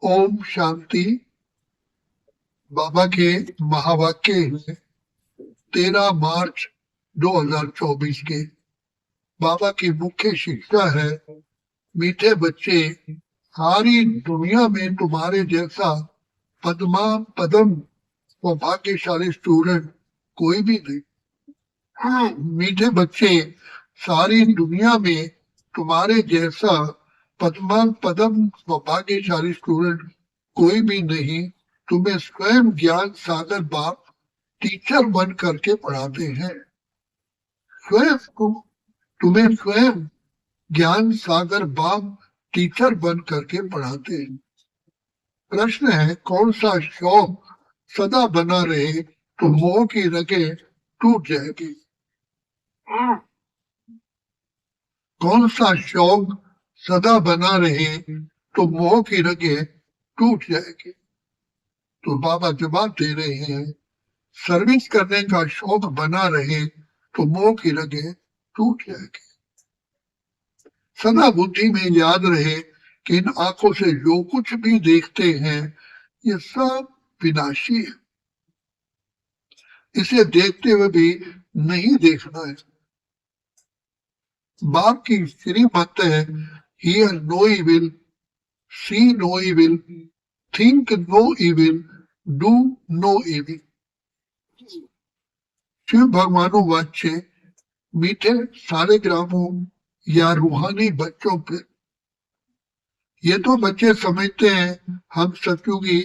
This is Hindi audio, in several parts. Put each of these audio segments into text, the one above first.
ओम शांति। बाबा के महावाक्य हैं 13 मार्च 2024 के। बाबा की मुख्य शिक्षा है, मीठे बच्चे, सारी दुनिया में तुम्हारे जैसा पद्मा पदम सौभाग्यशाली स्टूडेंट कोई भी नहीं। मीठे बच्चे, सारी दुनिया में तुम्हारे जैसा पद्मा पदम सौभाग्यशाली स्टूडेंट कोई भी नहीं। तुम्हें स्वयं ज्ञान सागर बाप टीचर बन करके पढ़ाते हैं। तुम्हें स्वयं ज्ञान सागर बाप टीचर बन करके पढ़ाते हैं। प्रश्न है, कौन सा शौक सदा बना रहे तो मोह की रगें टूट जाएगी। कौन सा शौक सदा बना रहे तो मोह की रगें टूट जाएगी। तो बाबा जवाब दे रहे हैं, सर्विस करने का शौक बना रहे तो मोह की रगें टूट जाएगी। सदा बुद्धि में याद रहे कि इन आंखों से जो कुछ भी देखते हैं ये सब विनाशी है। इसे देखते हुए भी नहीं देखना है। बाप की श्रीमत है, hear no evil, see no evil, think no evil, do no evil. Shiv भगवानुवाच्य मीठे सारे ग्रामों या रूहानी बच्चों पे। ये तो बच्चे समझते हैं हम सतयुगी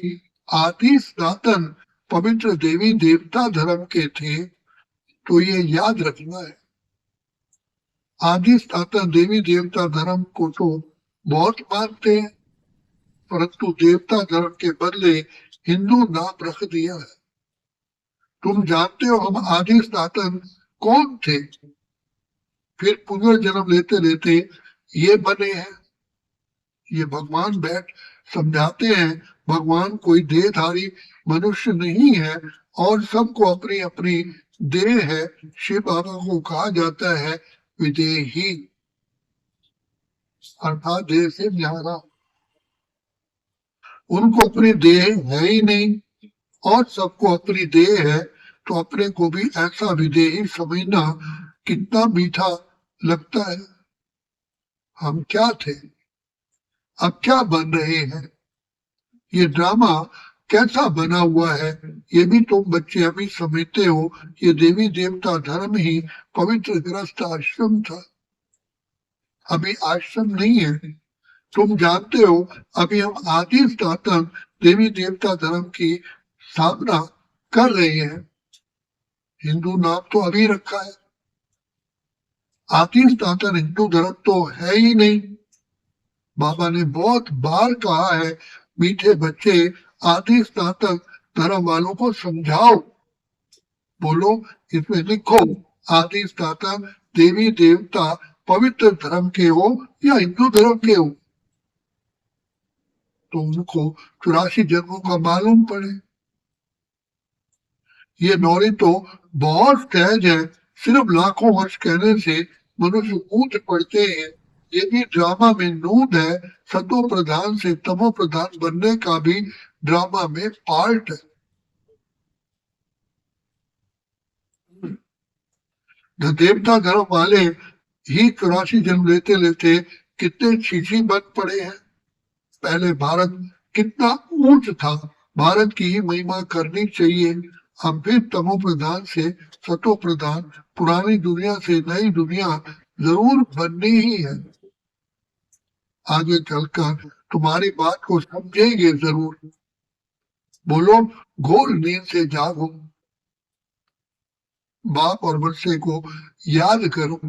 आदि सनातन पवित्र देवी देवता धर्म के थे, तो ये याद रखना है। आदि सनातन देवी देवता धर्म को तो बहुत मानते हैं, परंतु देवता धर्म के बदले हिंदू नाम रख दिया है। तुम जानते हो हम आदि सनातन कौन थे, फिर पुनर्जन्म लेते लेते ये बने हैं। ये भगवान बैठ समझाते हैं, भगवान कोई देहधारी मनुष्य नहीं है और सबको अपनी अपनी देह है। शिव बाबा को कहा जाता है विदेही, अर्थात देह से न्यारा। उनको अपनी देह है ही नहीं और सबको अपनी देह है, तो अपने को भी ऐसा विदेही समझना कितना मीठा लगता है। हम क्या थे, अब क्या बन रहे हैं। ये ड्रामा कैसा बना हुआ है ये भी तुम बच्चे अभी समझते हो। ये देवी देवता धर्म ही पवित्र गृहस्थ आश्रम था, अभी आश्रम नहीं है। तुम जानते हो अभी हम आदि सनातन देवी देवता धर्म की स्थापना कर रहे हैं। हिंदू नाम तो अभी रखा है, आदि सनातन हिंदू धर्म तो है ही नहीं। बाबा ने बहुत बार कहा है, मीठे बच्चे आदि स्नातक धर्म वालों को समझाओ। बोलो, इसमें लिखो आदि स्नातक देवी देवता पवित्र धर्म के हो या हिंदू धर्म के हो, तो उनको 84 जन्मों का मालूम पड़े। ये नौरी तो बहुत सहज है, सिर्फ लाखों वर्ष कहने से मनुष्य कूद पड़ते हैं। ये भी ड्रामा में नूद है, सतो प्रधान से तमो प्रधान बनने का भी ड्रामा में पार्ट है। देवता धर्म वाले ही 84 जन्म लेते लेते कितने छीछी बन पड़े हैं। पहले भारत कितना ऊंच था, भारत की ही महिमा करनी चाहिए। अब फिर तमो प्रधान से सतो प्रधान, पुरानी दुनिया से नई दुनिया जरूर बननी ही है। आगे चलकर तुम्हारी बात को समझेंगे जरूर। बोलो, घोर नींद से जागो, बाप और बच्चे को याद करो।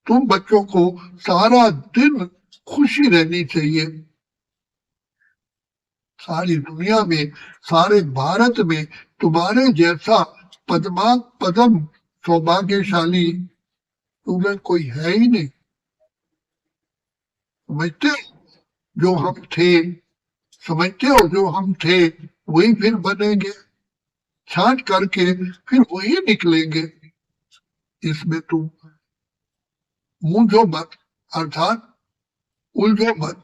तुम बच्चों को सारा दिन खुशी रहनी चाहिए। सारी दुनिया में, सारे भारत में तुम्हारे जैसा पद्मा पदम सौभाग्यशाली तुम्हें कोई है ही नहीं। समझते हो जो हम थे, समझते हो जो हम थे वही फिर बनेंगे, छांट करके फिर वही निकलेंगे। इसमें तुम मूंझो मत, अर्थात उलझो मत।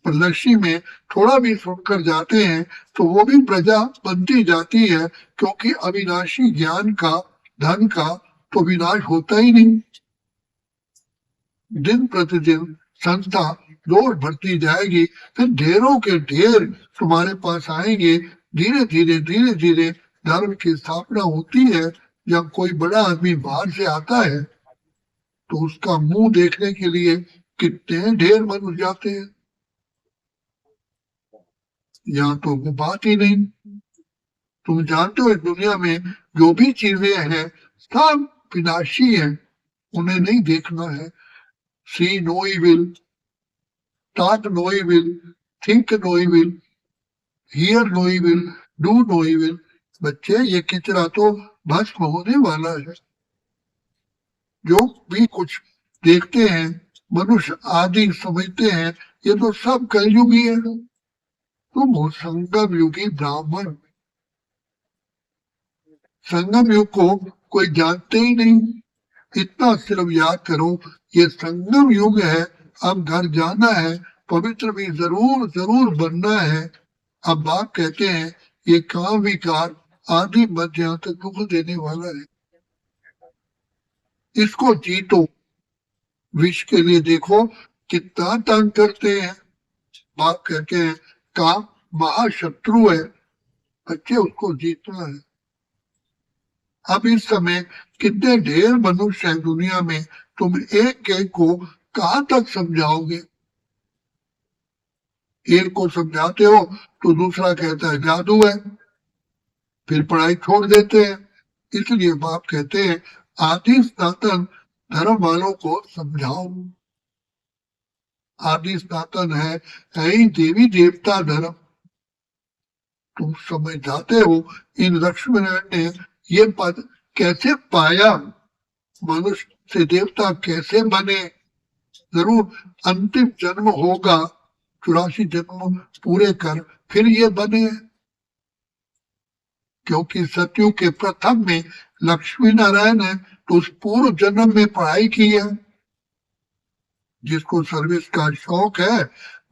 प्रदर्शनी में थोड़ा भी सुनकर जाते हैं तो वो भी प्रजा बनती जाती है, क्योंकि अविनाशी ज्ञान का, धन का तो विनाश होता ही नहीं। दिन प्रतिदिन संस्था रोज बढ़ती जाएगी, फिर ढेरों के ढेर तुम्हारे पास आएंगे। धीरे धीरे धर्म की स्थापना होती है। जब कोई बड़ा आदमी बाहर से आता है तो उसका मुंह देखने के लिए कितने ढेर मनुष्य जाते हैं। यहाँ तो वो बात ही नहीं। तुम जानते हो इस दुनिया में जो भी चीजें हैं सब विनाशी है, उन्हें नहीं देखना है। See no evil, talk no evil, think no evil, hear no evil, do no evil. बच्चे, ये किचरा तो भस्म होने वाला है। जो भी कुछ देखते हैं, मनुष्य आदि समझते हैं, ये तो सब कलयुगी है। तुम हो संगम युगी ब्राह्मण। संगम युग को कोई जानते ही नहीं। इतना सिर्फ याद करो, ये संगम युग है। अब घर जाना है, पवित्र भी जरूर जरूर बनना है। अब बाप कहते हैं ये काम विकार आदि मध्य तक दुख देने वाला है, इसको जीतो। विष के लिए देखो कितना तंग करते हैं। बाप कहते हैं काम महाशत्रु है, बच्चे उसको जीतना है। अब इस समय कितने ढेर मनुष्य हैं दुनिया में, तुम एक एक को कहाँ तक समझाओगे। एक को समझाते हो तो दूसरा कहता है जादू है, फिर पढ़ाई छोड़ देते हैं। इसलिए बाप कहते हैं आदि सनातन धर्म वालों को समझाओ। आदि सनातन है ही देवी देवता धर्म। तुम समझ जाते हो इन लक्ष्मण ने ये पद कैसे पाया, मनुष्य से देवता कैसे बने। जरूर अंतिम जन्म होगा, 84 जन्म पूरे कर फिर ये बने। क्योंकि सतयुग के प्रथम में लक्ष्मी नारायण है तो उस पूर्व जन्म में पढ़ाई की है। जिसको सर्विस का शौक है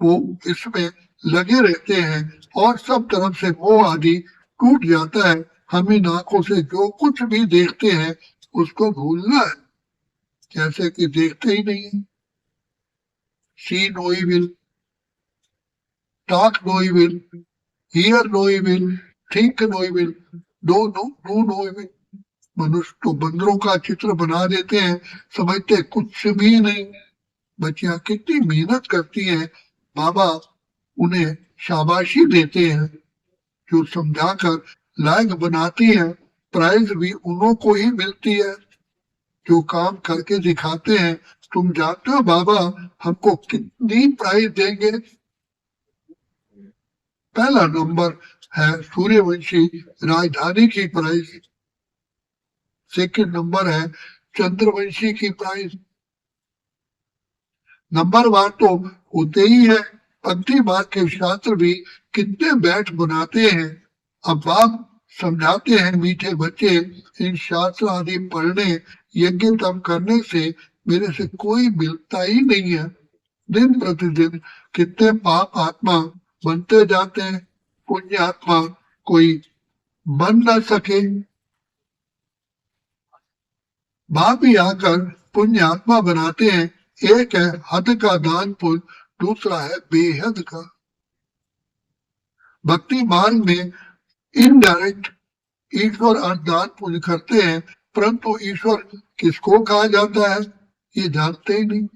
वो इसमें लगे रहते हैं और सब तरफ से मोह आदि टूट जाता है। हम इन आंखों से जो कुछ भी देखते हैं उसको भूलना है, जैसे कि देखते ही नहीं है। See no evil, talk no evil, hear no evil, think no evil, do no evil. मनुष्य तो बंदरों का चित्र बना देते हैं, समझते कुछ भी नहीं। बच्चियां कितनी मेहनत करती हैं, बाबा उन्हें शाबाशी देते हैं। जो समझाकर लायक बनाती है, प्राइज भी उन्हों को ही मिलती है जो काम करके दिखाते हैं। तुम जानते हो बाबा हमको कितनी प्राइज देंगे। पहला नंबर है सूर्यवंशी राजधानी की प्राइज, सेकंड नंबर है चंद्रवंशी की प्राइज। नंबर वार तो होते ही है। पंक्ति मार के शास्त्र भी कितने बैठ बनाते हैं। अब बाप समझाते हैं मीठे बच्चे, इन शास्त्र आदि पढ़ने यज्ञ तप करने से मेरे से कोई मिलता ही नहीं है। दिन प्रतिदिन कितने पाप आत्मा बनते जाते हैं, पुण्य आत्मा कोई बन न सके। बाप ही आकर पुण्य आत्मा बनाते हैं। एक है हद का दान पुण्य, दूसरा है बेहद का। भक्ति मार्ग में इनडायरेक्ट ईश्वर दान पुण्य करते हैं, परंतु ईश्वर किसको कहा जाता है ये जानते ही नहीं।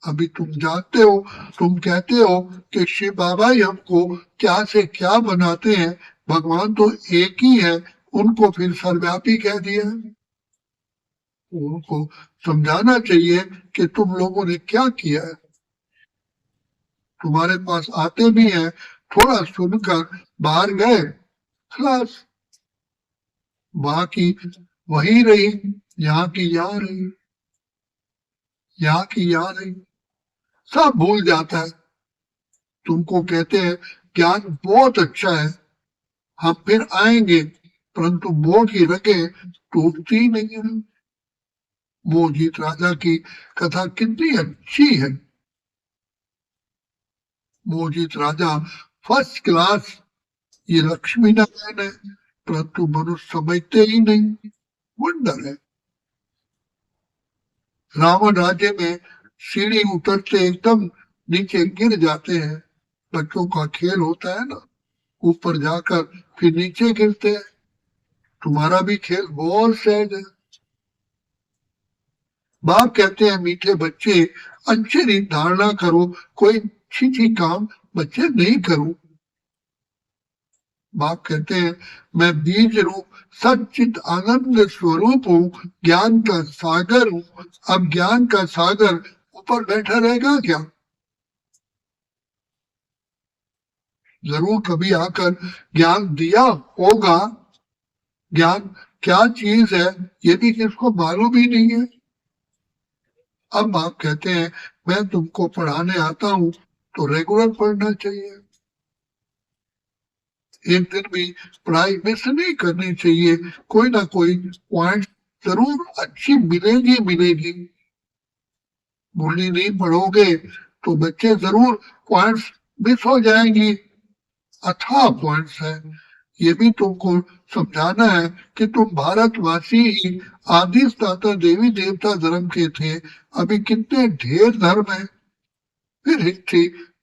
अभी तुम जानते हो, तुम कहते हो कि शिव बाबा ही हमको क्या से क्या बनाते हैं, भगवान तो एक ही है, उनको फिर सर्वव्यापी कह दिया। उनको समझाना चाहिए कि तुम लोगों ने क्या किया है। तुम्हारे पास आते भी हैं, थोड़ा सुनकर बाहर गए, खलास। वहां की वही रही, यहाँ की यहाँ रही, यहाँ की यहाँ रही, सब भूल जाता है। तुमको कहते हैं ज्ञान बहुत अच्छा है, हम फिर आएंगे, परंतु मोह की रगे टूटती नहीं है। मोहजीत राजा की कथा कितनी अच्छी है। मोहित राजा फर्स्ट क्लास ये लक्ष्मी नारायण है, परंतु मनुष्य समझते ही नहीं। वंडर है। रावण राज्य में सीढ़ी उतरते एकदम नीचे गिर जाते हैं। बच्चों का खेल होता है ना, ऊपर जाकर फिर नीचे गिरते हैं। तुम्हारा भी खेल बहुत सहज है। बाप कहते हैं मीठे बच्चे अच्छे नहीं धारणा करो, कोई छी काम बच्चे नहीं करो। बाप कहते हैं मैं बीज रूप सच्चित आनंद स्वरूप हूँ, ज्ञान का सागर हूँ। अब ज्ञान का सागर ऊपर बैठा रहेगा क्या? जरूर कभी आकर ज्ञान दिया होगा। ज्ञान क्या चीज है ये भी किसको मालूम ही नहीं है। अब आप कहते हैं मैं तुमको पढ़ाने आता हूँ तो रेगुलर पढ़ना चाहिए। एक दिन भी पढ़ाई मिस नहीं करनी चाहिए। कोई ना कोई पॉइंट जरूर अच्छी मिलेगी मिलेगी। बोली नहीं पढ़ोगे तो बच्चे जरूर पॉइंट्स मिस हो जाएंगी। अथाह पॉइंट्स है। ये भी तुमको समझाना है कि तुम भारतवासी ही आदि स्नातन देवी देवता धर्म के थे। अभी कितने ढेर धर्म है। फिर हिस्ट्री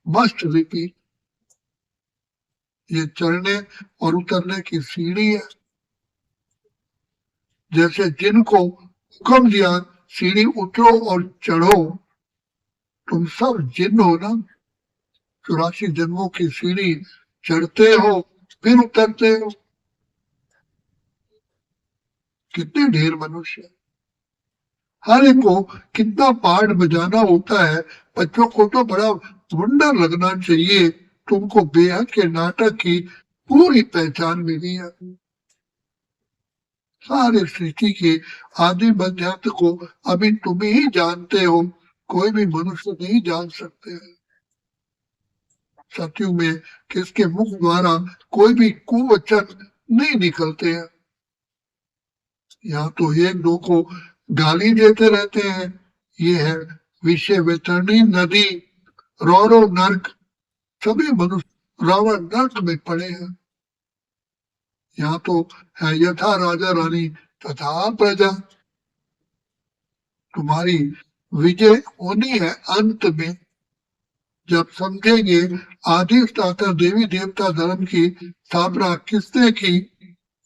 मस्ट रिपीट। ये चढ़ने और उतरने की सीढ़ी है। जैसे जिनको हुक्म दिया सीढ़ी उतरो और चढ़ो, तुम सब जिन हो ना। 84 जन्मों की सीढ़ी चढ़ते हो फिर उतरते हो। कितने ढेर मनुष्य। हर एक को कितना पार्ट बजाना होता है। बच्चों को तो बड़ा वंडर लगना चाहिए। तुमको बेहद के नाटक की पूरी पहचान मिली है। सारे सृष्टि के आदि मध्यांत को अभी तुम ही जानते हो, कोई भी मनुष्य नहीं जान सकते हैं। सत्युग में किसके मुख द्वारा कोई भी कुवचन नहीं निकलते हैं। यहाँ तो एक दो को गाली देते रहते हैं। ये है विषय वैतरणी नदी, रौरो नर्क। सभी मनुष्य रावण नर्क में पड़े हैं। यहाँ तो है यथा राजा रानी तथा प्रजा। तुम्हारी विजय होनी है अंत में। जब समझेंगे आदि स्नातक देवी देवता धर्म की स्थापना किसने की,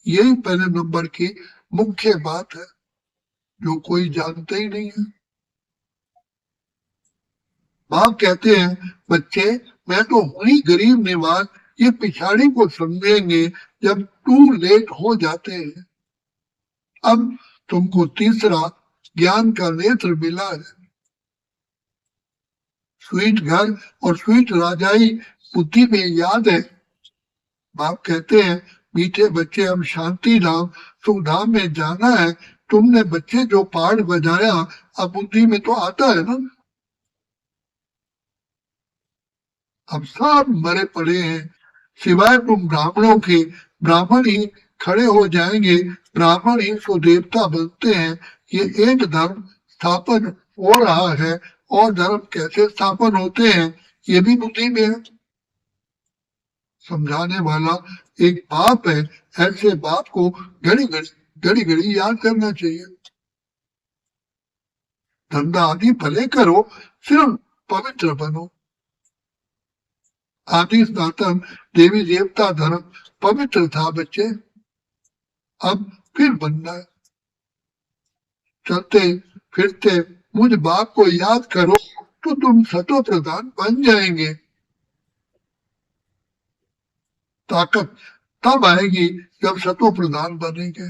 यही पहले नंबर की मुख्य बात है जो कोई जानते ही नहीं है। बाप कहते हैं बच्चे मैं तो हूं ही गरीब निवाज, ये पिछाड़ी को समझेंगे जब टू लेट हो जाते हैं। अब तुमको तीसरा ज्ञान का नेत्र मिला है। स्वीट घर और स्वीट राजाई बुद्धि में याद है। बाप कहते हैं मीठे बच्चे हम शांति धाम सुख धाम में जाना है। तुमने बच्चे जो पाठ बजाया अब बुद्धि में तो आता है ना। अब सब मरे पड़े हैं सिवाय तुम ब्राह्मणों के। ब्राह्मण ही खड़े हो जाएंगे, ब्राह्मण ही सो देवता बनते हैं। ये एक धर्म स्थापन हो रहा है और धर्म कैसे स्थापन होते हैं ये भी बुद्धि में है। समझाने वाला एक बाप है। ऐसे बाप को घड़ी घड़ी याद करना चाहिए। धंधा आदि भले करो, सिर्फ पवित्र बनो। आदि स्नातन देवी देवता धर्म पवित्र था बच्चे, अब फिर बनना है। चलते फिरते मुझ बाप को याद करो तो तुम सतो प्रधान बन जाएंगे। ताकत तब आएगी जब सतो प्रधान बनेंगे।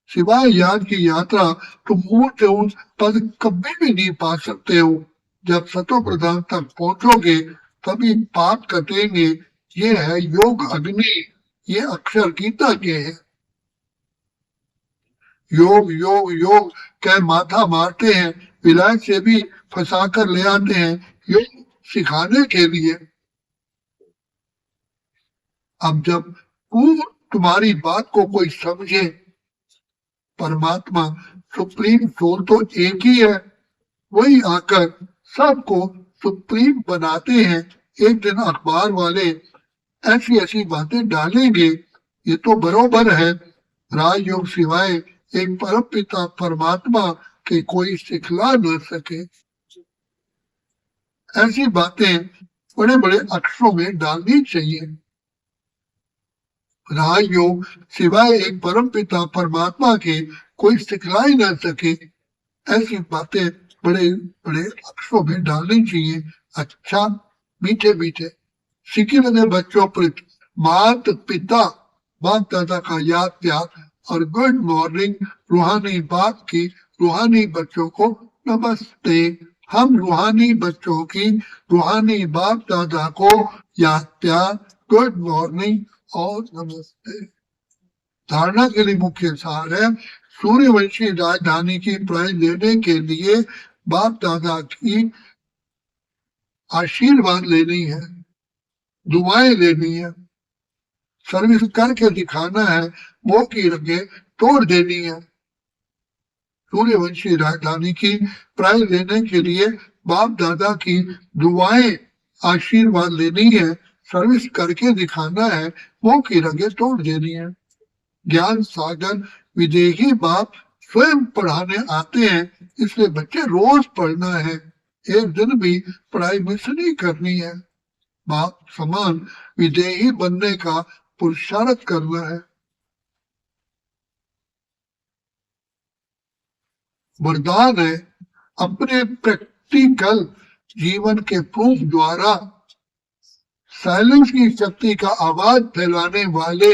सिवाय याद की यात्रा तुम ऊंच ऊंच पद कभी भी नहीं पा सकते हो। जब सतो प्रधान तक पहुंचोगे तभी पाप कटेंगे। ये है योग अग्नि, ये अक्षर गीता के है। योग योग योग कह माथा मारते हैं, विलायत से भी फंसा कर ले आते हैं योग सिखाने के लिए। अब जब तुम्हारी बात को कोई समझे, परमात्मा सुप्रीम सोल तो एक ही है, वही आकर सबको सुप्रीम बनाते हैं, एक दिन अखबार वाले ऐसी ऐसी बातें डालेंगे। ये तो बरोबर है, राजयोग सिवाय एक परम पिता परमात्मा के कोई सिखला न सके। ऐसी बातें बड़े बड़े अक्षरों में डालनी चाहिए। राजयोग सिवाय एक परम पिता परमात्मा के कोई सिखला ही न सके, ऐसी बातें बड़े बड़े अक्षरों में डालनी चाहिए। अच्छा, मीठे मीठे सीखे लगे बच्चों पर मात पिता बाप दादा का याद प्यार और गुड मॉर्निंग रूहानी बाप की रूहानी बच्चों को नमस्ते। हम रूहानी बच्चों की रूहानी बाप दादा को याद प्यार, गुड मॉर्निंग और नमस्ते। धारणा के लिए मुख्य सार है, सूर्यवंशी राजधानी की प्राइज लेने के लिए बाप दादा की आशीर्वाद लेनी है, दुआएं लेनी है, सर्विस करके दिखाना है, मोह की रंगे तोड़ देनी है। सूर्यवंशी राजधानी की प्राइज लेने के लिए बाप दादा की दुआएं आशीर्वाद लेनी है, सर्विस करके दिखाना है, मोह की रंगे तोड़ देनी है। ज्ञान सागर विदेही बाप स्वयं पढ़ाने आते हैं, इसलिए बच्चे रोज पढ़ना है, एक दिन भी पढ़ाई मिस नहीं करनी है। बाप समान विदेही बनने का पुरुषार्थ करना है। वरदान है, अपने प्रैक्टिकल जीवन के प्रूफ द्वारा साइलेंस की शक्ति का आवाज फैलाने वाले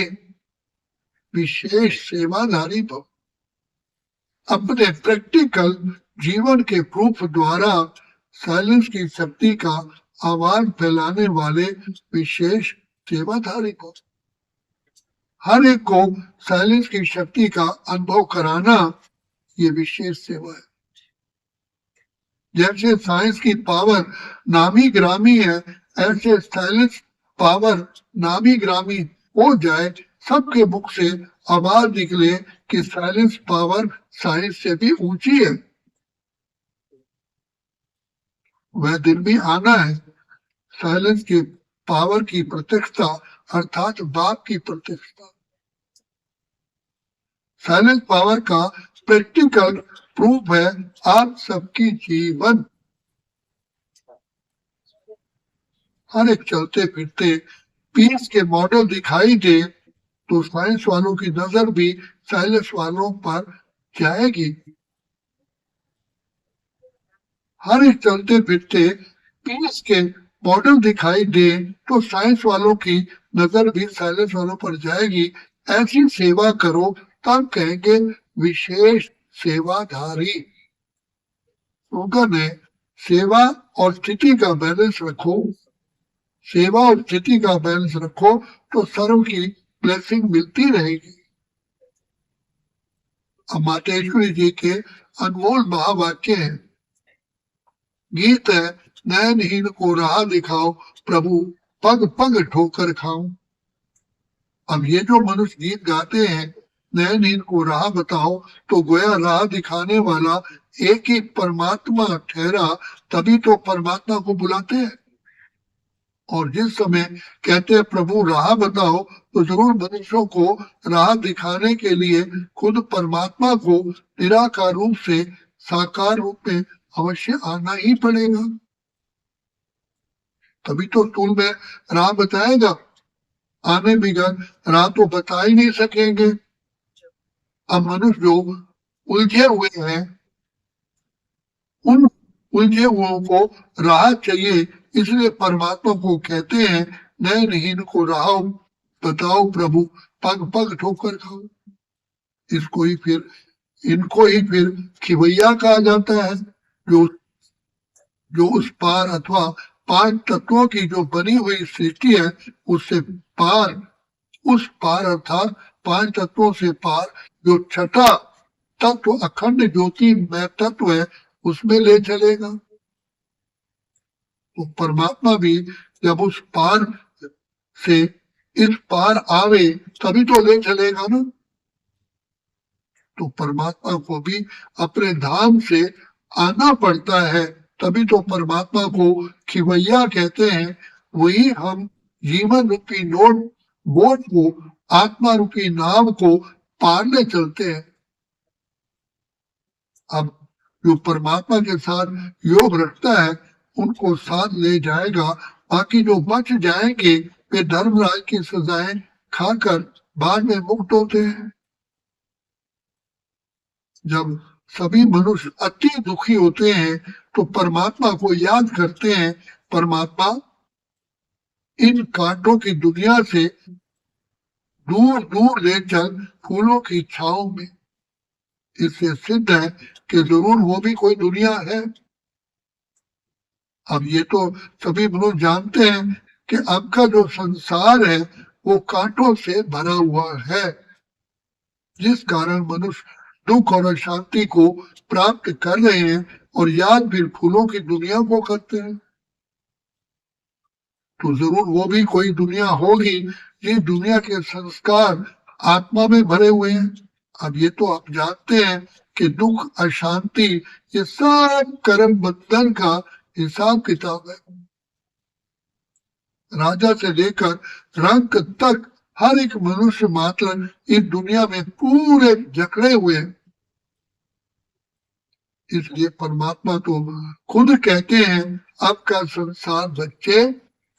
विशेष सेवाधारी भव। अपने प्रैक्टिकल जीवन के प्रूफ द्वारा साइलेंस की शक्ति का आवाज फैलाने वाले विशेष सेवाधारी भव। हर एक को साइलेंस की शक्ति का अनुभव कराना ये विशेष सेवा है। जैसे साइंस की पावर नामी ग्रामी है, ऐसे साइलेंस पावर नामी ग्रामी हो जाए, सबके मुख से आवाज निकले कि साइलेंस पावर साइंस से भी ऊंची है। वह दिन भी आना है, साइलेंस की पावर की प्रत्यक्षता अर्थात बाप की प्रत्यक्षता। साइलेंस पावर का प्रैक्टिकल प्रूफ है आप सबकी जीवन। हर एक चलते फिरते पीस के मॉडल दिखाई दे तो साइंस वालों की नजर भी साइलेंस वालों पर जाएगी। हर एक चलते फिरते पीस के मॉडल दिखाई दे तो साइंस वालों की नजर भी साइलेंस वालों पर जाएगी। ऐसी सेवा करो तब कहेंगे विशेष सेवाधारी। स्लोगन है, सेवा और स्थिति का बैलेंस रखो, सेवा और स्थिति का बैलेंस रखो तो सर्व की ब्लेसिंग मिलती रहेगी। अब मातेश्वरी जी के अनमोल महावाक्य है। गीत है, नयनहीन को राह दिखाओ प्रभु पग पग ठोकर खाओ। अब ये जो मनुष्य गीत गाते हैं, नयनहीन को राह बताओ, तो गोया राह दिखाने वाला एक ही परमात्मा ठहरा, तभी तो परमात्मा को बुलाते हैं। और जिस समय कहते हैं प्रभु राह बताओ, तो जरूर मनुष्यों को राह दिखाने के लिए खुद परमात्मा को निराकार रूप से साकार रूप में अवश्य आना ही पड़ेगा, तभी तो स्कूल में राह बताएगा। आने बिगड़ राह तो बता ही नहीं सकेंगे। अब मनुष्य जो उलझे हुए हैं, उन उलझे हुओं को राह चाहिए, इसलिए परमात्मा को कहते हैं नयनहीन को राह बताओ प्रभु पग पग ठोकर खाओ। इसको ही फिर इनको ही फिर खिवैया कहा जाता है, जो उस पार अथवा पांच तत्वों की जो बनी हुई सृष्टि है उससे पार, उस पार अर्थात पांच तत्वों से पार जो छठा तत्व अखंड ज्योति में तत्व है उसमें ले चलेगा। तो परमात्मा भी जब उस पार से इस पार आवे तभी तो ले चलेगा ना। तो परमात्मा को भी अपने धाम से आना पड़ता है, तभी तो परमात्मा को खिवैया कहते हैं। वही हम जीवन रूपी बोट को, आत्मा रूपी नाव को पारने चलते हैं। अब जो परमात्मा के साथ योग रखता है उनको साथ ले जाएगा। बाकी जो बच जाएंगे वे धर्मराज की सजाएं खाकर बाद में मुक्त होते हैं। जब सभी मनुष्य अति दुखी होते हैं तो परमात्मा को याद करते हैं। परमात्मा, इन कांटों की दुनिया से दूर दूर ले चल फूलों की छाओं में। इससे सिद्ध है कि जरूर वो भी कोई दुनिया है। अब ये तो सभी मनुष्य जानते हैं कि अब का जो संसार है वो कांटों से भरा हुआ है, जिस कारण मनुष्य दुख और अशांति को प्राप्त कर रहे हैं और याद फिर फूलों की दुनिया को करते हैं। तो जरूर वो भी कोई दुनिया होगी। ये दुनिया के संस्कार आत्मा में भरे हुए हैं। अब ये तो आप जानते हैं कि दुख, अशांति, ये सब कर्म बंधन का हिसाब किताब है। राजा से लेकर रंक तक हर एक मनुष्य मात्र इस दुनिया में पूरे जकड़े हुए हैं। इसलिए परमात्मा तो खुद कहते हैं अब का संसार बच्चे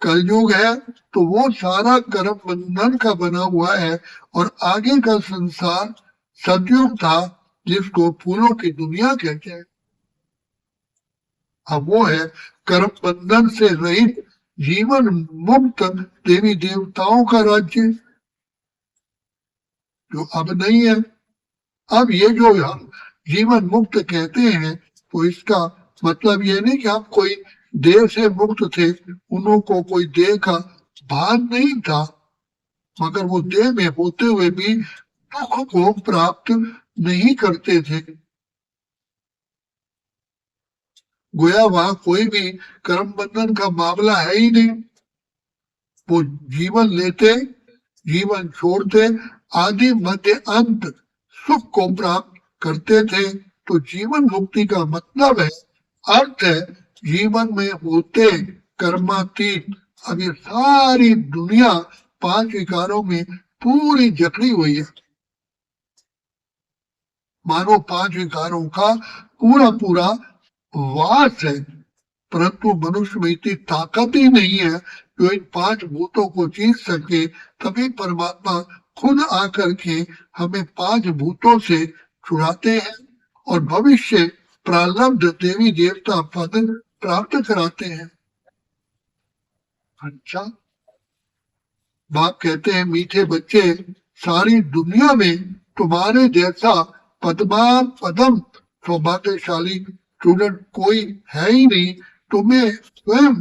कलयुग है, तो वो सारा कर्म बंधन का बना हुआ है। और आगे का संसार सतयुग था, जिसको फूलों की दुनिया कहते हैं। अब वो है कर्म बंधन से रहित जीवन मुक्त देवी देवताओं का राज्य, जो अब नहीं है। अब ये जो हम जीवन मुक्त कहते हैं, तो इसका मतलब ये नहीं कि हम कोई देह से मुक्त थे, उन्हों को कोई देह का भान नहीं था, मगर वो देह में होते हुए भी दुख को प्राप्त नहीं करते थे। गोया वहां कोई भी कर्म बंधन का मामला है ही नहीं। वो जीवन लेते, जीवन छोड़ते, आदि मध्य अंत सुख को प्राप्त करते थे। तो जीवन मुक्ति का मतलब है, अर्थ है, जीवन में होते कर्मातीत। अब ये सारी दुनिया पांच विकारों में पूरी जकड़ी हुई है। मानो पांच विकारों का पूरा पूरा वास है, परंतु मनुष्य में इतनी ताकत ही नहीं है जो इन पांच भूतों को जीत सके। तभी परमात्मा खुद आकर के हमें पांच भूतों से छुड़ाते हैं और भविष्य प्रारब्ध देवी देवता पद प्राप्त कराते हैं। अच्छा, बाप कहते हैं मीठे बच्चे, सारी दुनिया में तुम्हारे जैसा पद्मा पदम सौभाग्यशाली स्टूडेंट कोई है ही नहीं। तुम्हें स्वयं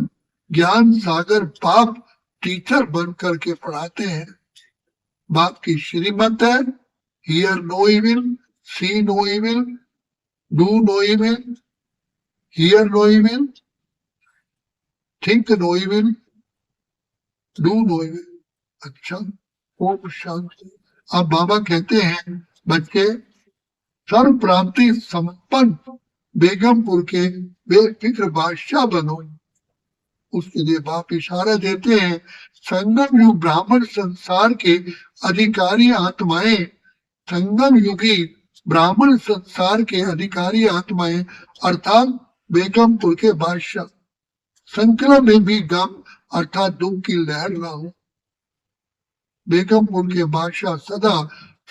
ज्ञान सागर बाप टीचर बन करके पढ़ाते हैं। बाप की श्रीमत है, hear no evil, see no evil, do no evil, hear no evil, think no evil, do no evil. अच्छा, ओम शांति। अब बाबा कहते हैं बच्चे, सर्व प्रांति संपन्न बेगमपुर के बेफिक्र बादशाह बनो। उसके लिए बाप इशारा देते हैं, संगम युग ब्राह्मण संसार के अधिकारी आत्माएं, संगम युगी ब्राह्मण संसार के अधिकारी आत्माएं अर्थात बेगमपुर के बादशाह, संकल्प में भी गम अर्थात दुख की लहर ना हो। बेगमपुर के बादशाह सदा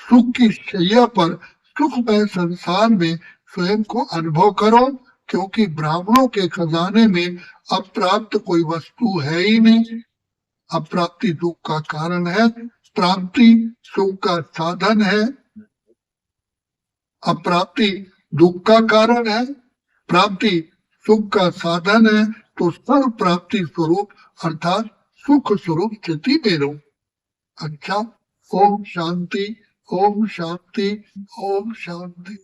सुख की शैया पर सुखमय संसार में स्वयं को अनुभव करो, क्योंकि ब्राह्मणों के खजाने में अप्राप्त कोई वस्तु है ही नहीं। अप्राप्ति दुख का कारण है, प्राप्ति सुख का साधन है। अप्राप्ति दुख का कारण है, प्राप्ति सुख का साधन है। तो सर्व प्राप्ति स्वरूप अर्थात सुख स्वरूप स्थिति में रहो। अच्छा, ओम शांति, ओम शांति, ओम शांति।